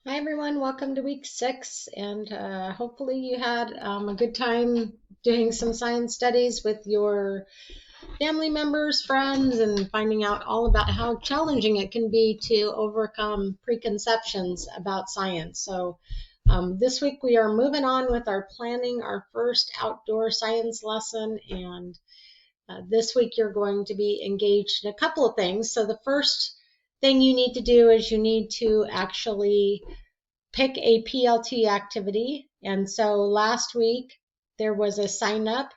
Hi everyone, welcome to week 6, and hopefully you had a good time doing some science studies with your family members, friends, and finding out all about how challenging it can be to overcome preconceptions about science. So this week we are moving on with planning our first outdoor science lesson, and this week you're going to be engaged in a couple of things. So the first thing you need to do is you need to actually pick a PLT activity. And so last week there was a sign up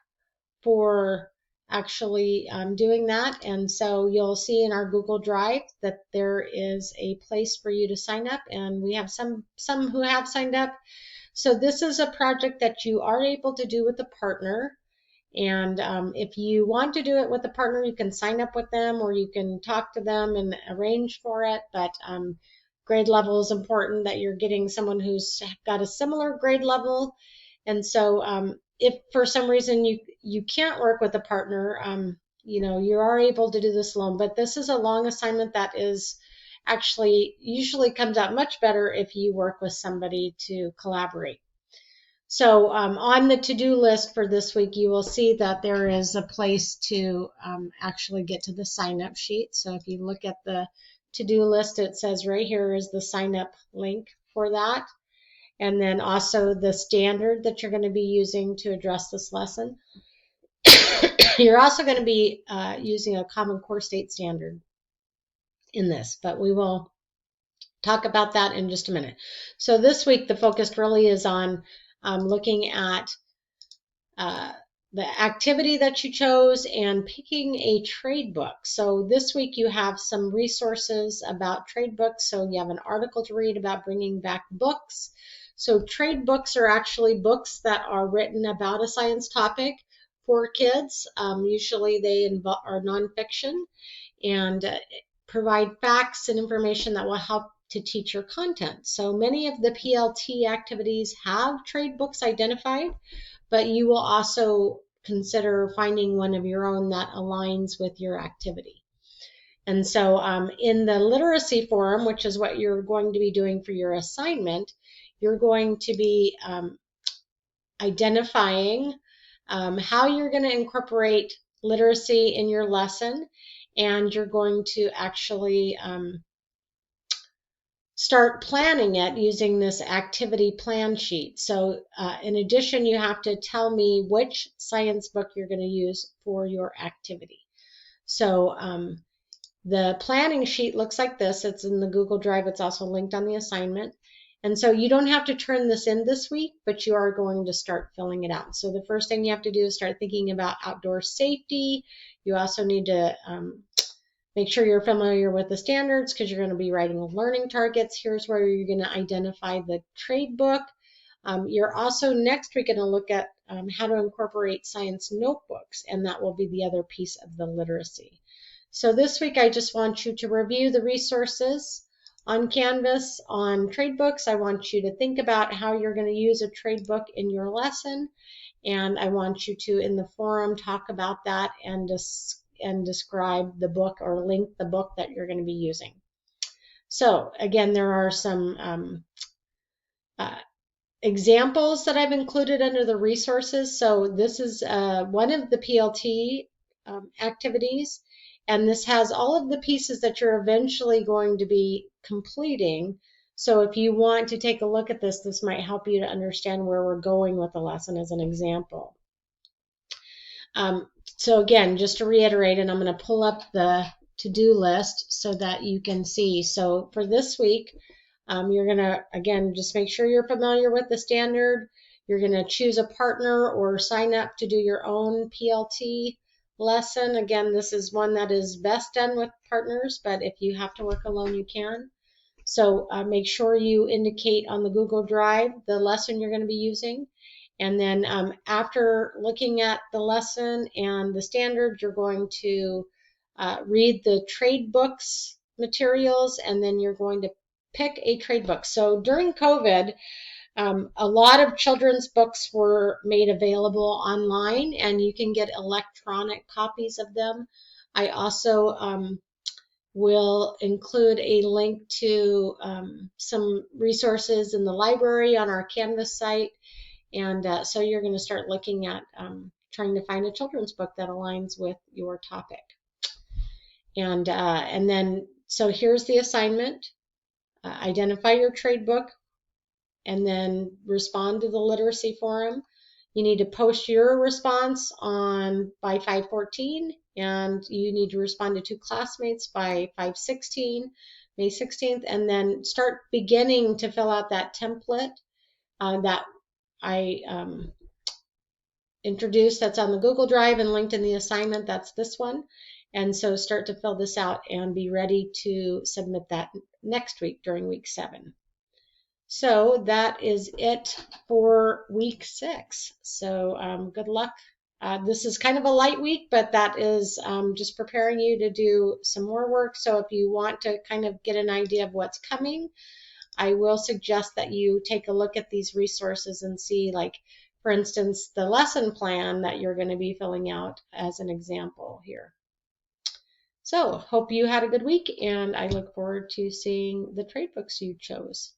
for actually doing that. And so you'll see in our Google Drive that there is a place for you to sign up, and we have some who have signed up. So this is a project that you are able to do with a partner. And if you want to do it with a partner, you can sign up with them or you can talk to them and arrange for it. But grade level is important, that you're getting someone who's got a similar grade level. And so if for some reason you can't work with a partner, you are able to do this alone. But this is a long assignment that is actually usually comes out much better if you work with somebody to collaborate. So on the to-do list for this week, you will see that there is a place to actually get to the sign-up sheet. So if you look at the to-do list, it says right here is the sign-up link for that. And then also the standard that you're going to be using to address this lesson. You're also going to be using a Common Core State standard in this, but we will talk about that in just a minute. So this week, the focus really is on looking at the activity that you chose and picking a trade book. So this week you have some resources about trade books. So you have an article to read about bringing back books. So trade books are actually books that are written about a science topic for kids. Usually they are nonfiction and provide facts and information that will help to teach your content. So many of the PLT activities have trade books identified, but you will also consider finding one of your own that aligns with your activity. And so in the literacy forum, which is what you're going to be doing for your assignment, you're going to be identifying how you're going to incorporate literacy in your lesson, and you're going to actually start planning it using this activity plan sheet. So in addition, you have to tell me which science book you're going to use for your activity. So the planning sheet looks like this. It's in the Google Drive. It's also linked on the assignment. And so you don't have to turn this in this week, but you are going to start filling it out. So the first thing you have to do is start thinking about outdoor safety. You also need to make sure you're familiar with the standards, because you're going to be writing learning targets. Here's where you're going to identify the trade book. You're also next week going to look at how to incorporate science notebooks, and that will be the other piece of the literacy. So this week I just want you to review the resources on Canvas on trade books. I want you to think about how you're going to use a trade book in your lesson, and I want you to, in the forum, talk about that and describe the book or link the book that you're going to be using. So again, there are some examples that I've included under the resources. So this is one of the PLT activities, and this has all of the pieces that you're eventually going to be completing. So if you want to take a look at this, this might help you to understand where we're going with the lesson as an example. So again, just to reiterate, and I'm going to pull up the to-do list so that you can see. So for this week, you're going to, again, just make sure you're familiar with the standard. You're going to choose a partner or sign up to do your own PLT lesson. Again, this is one that is best done with partners, but if you have to work alone, you can. So make sure you indicate on the Google Drive the lesson you're going to be using. And then after looking at the lesson and the standards, you're going to read the trade books materials, and then you're going to pick a trade book. So during COVID, a lot of children's books were made available online, and you can get electronic copies of them. I also will include a link to some resources in the library on our Canvas site. And so you're going to start looking at trying to find a children's book that aligns with your topic. And then, so here's the assignment. Identify your trade book and then respond to the literacy forum. You need to post your response by 5/14, and you need to respond to 2 classmates by 5/16, May 16th, and then start beginning to fill out that template that I introduced, that's on the Google Drive and linked in the assignment. That's this one. And so start to fill this out and be ready to submit that next week during week 7. So that is it for week 6. So good luck. This is kind of a light week, but that is just preparing you to do some more work. So if you want to kind of get an idea of what's coming, I will suggest that you take a look at these resources and see, like, for instance, the lesson plan that you're going to be filling out as an example here. So hope you had a good week, and I look forward to seeing the trade books you chose.